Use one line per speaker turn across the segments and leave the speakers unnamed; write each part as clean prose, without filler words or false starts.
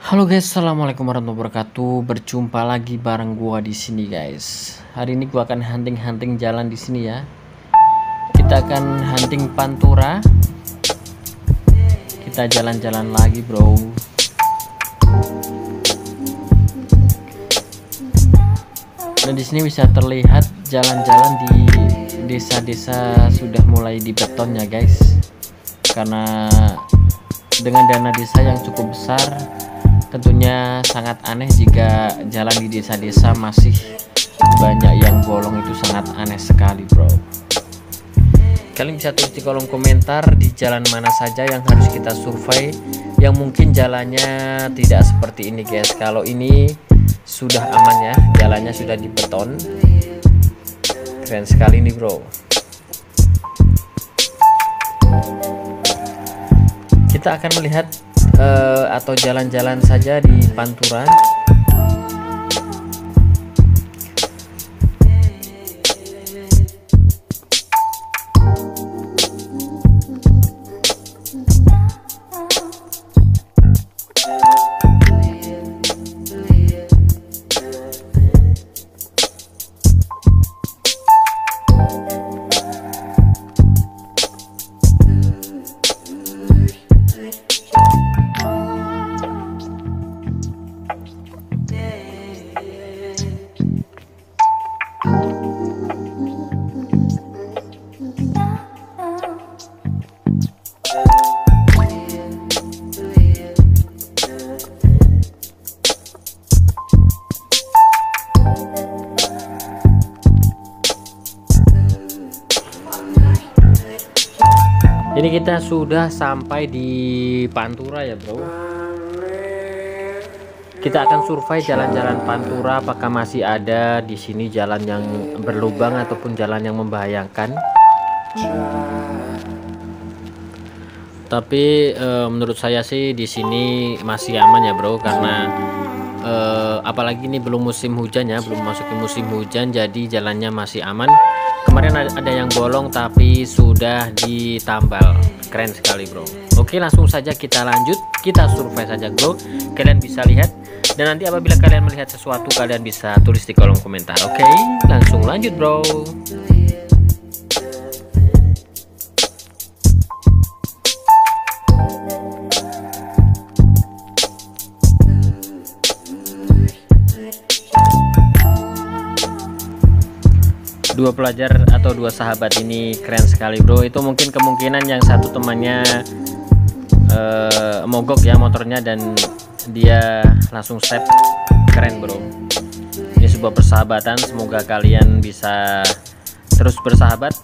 Halo guys, assalamualaikum warahmatullahi wabarakatuh. Berjumpa lagi bareng gua di sini guys. Hari ini gua akan hunting jalan di sini ya. Kita akan hunting Pantura. Kita jalan-jalan lagi, bro. Nah, di sini bisa terlihat jalan-jalan di desa-desa sudah mulai dibeton ya guys. Karena dengan dana desa yang cukup besar, tentunya sangat aneh jika jalan di desa-desa masih banyak yang bolong. Itu sangat aneh sekali, bro. Kalian bisa tulis di kolom komentar di jalan mana saja yang harus kita survei, yang mungkin jalannya tidak seperti ini guys. Kalau ini sudah aman ya, jalannya sudah dibeton. Keren sekali nih, bro. Kita akan melihat atau jalan-jalan saja di Pantura. Ini kita sudah sampai di Pantura ya, bro. Kita akan survei jalan-jalan Pantura, apakah masih ada di sini jalan yang berlubang ataupun jalan yang membahayakan. Tapi menurut saya sih di sini masih aman ya, bro, karena apalagi ini belum musim hujan ya, belum masuki musim hujan, jadi jalannya masih aman. Kemarin ada yang bolong tapi sudah ditambal. Keren sekali, bro. Oke, langsung saja kita lanjut, kita survei saja, bro. Kalian bisa lihat, dan nanti apabila kalian melihat sesuatu kalian bisa tulis di kolom komentar. Oke, langsung lanjut, bro. Dua pelajar atau dua sahabat ini keren sekali, bro. Itu mungkin kemungkinan yang satu temannya mogok ya motornya dan dia langsung save. Keren, bro. Ini sebuah persahabatan, semoga kalian bisa terus bersahabat.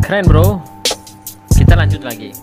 Keren, bro. Kita lanjut lagi.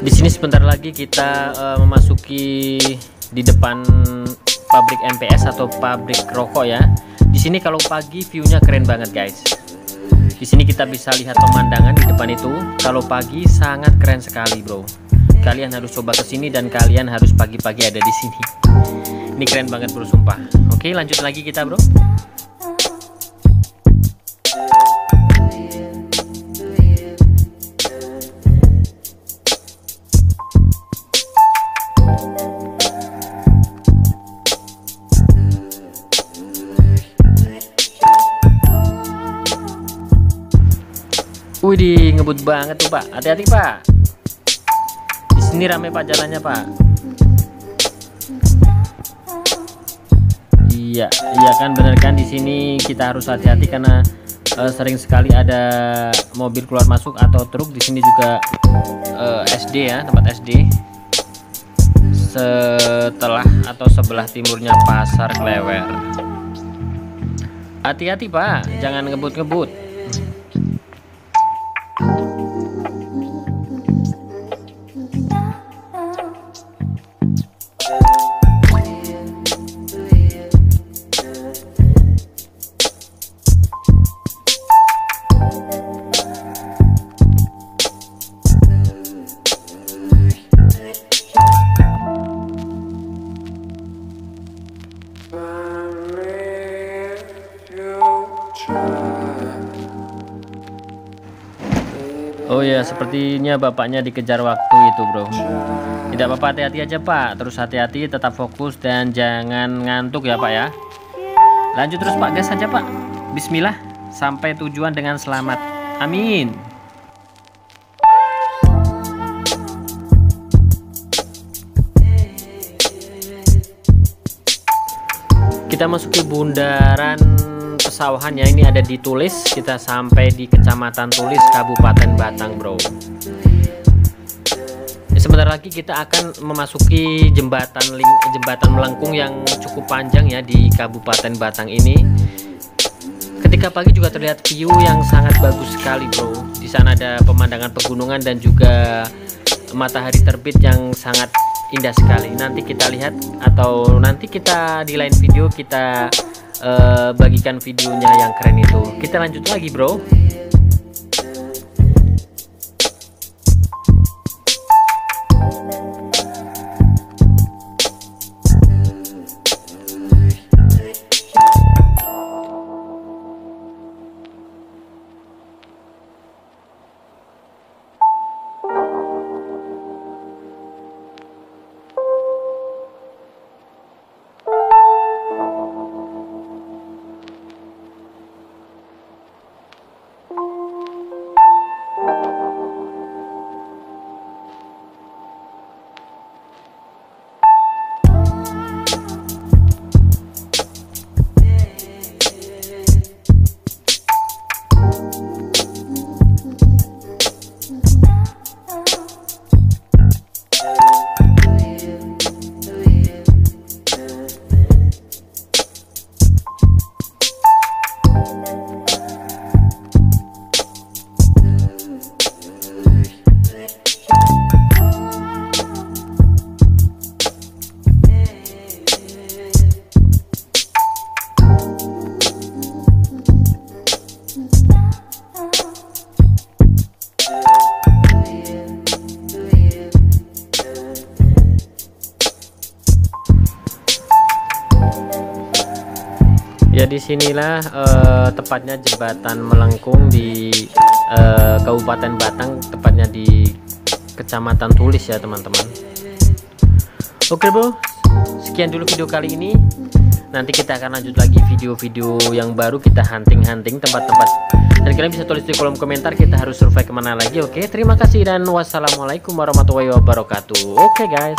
Di sini sebentar lagi kita memasuki di depan pabrik MPS atau pabrik rokok ya. Di sini kalau pagi view-nya keren banget, guys. Di sini kita bisa lihat pemandangan di depan itu. Kalau pagi sangat keren sekali, bro. Kalian harus coba ke sini dan kalian harus pagi-pagi ada di sini. Ini keren banget, bro, sumpah. Oke, lanjut lagi kita, bro. Widih, ngebut banget tuh, Pak. Hati-hati, Pak. Di sini rame, Pak, jalannya, Pak. Iya, iya kan, bener kan, di sini kita harus hati-hati karena sering sekali ada mobil keluar masuk atau truk. Di sini juga SD ya, tempat SD. setelah atau sebelah timurnya Pasar Klewer. Hati-hati Pak, jangan ngebut-ngebut. Oh ya, sepertinya bapaknya dikejar waktu itu, bro. Tidak apa-apa, hati-hati aja Pak. Terus hati-hati, tetap fokus dan jangan ngantuk ya Pak ya. Lanjut terus Pak, gas saja Pak. Bismillah, sampai tujuan dengan selamat. Amin. Kita masuki bundaran pesawahan ya, ini ada di Tulis. Kita sampai di Kecamatan Tulis, Kabupaten Batang, bro. Sebentar lagi kita akan memasuki jembatan melengkung yang cukup panjang ya di Kabupaten Batang ini. Ketika pagi juga terlihat view yang sangat bagus sekali, bro. Di sana ada pemandangan pegunungan dan juga matahari terbit yang sangat indah sekali. Nanti kita lihat, atau nanti kita di lain video kita bagikan videonya yang keren itu. Kita lanjut lagi, bro. Ya, disinilah tepatnya jembatan melengkung di Kabupaten Batang, tepatnya di Kecamatan Tulis ya teman-teman. Oke bro, sekian dulu video kali ini. Nanti kita akan lanjut lagi video-video yang baru, kita hunting-hunting tempat-tempat, dan kalian bisa tulis di kolom komentar kita harus survei kemana lagi. Oke, terima kasih dan wassalamualaikum warahmatullahi wabarakatuh. Oke guys.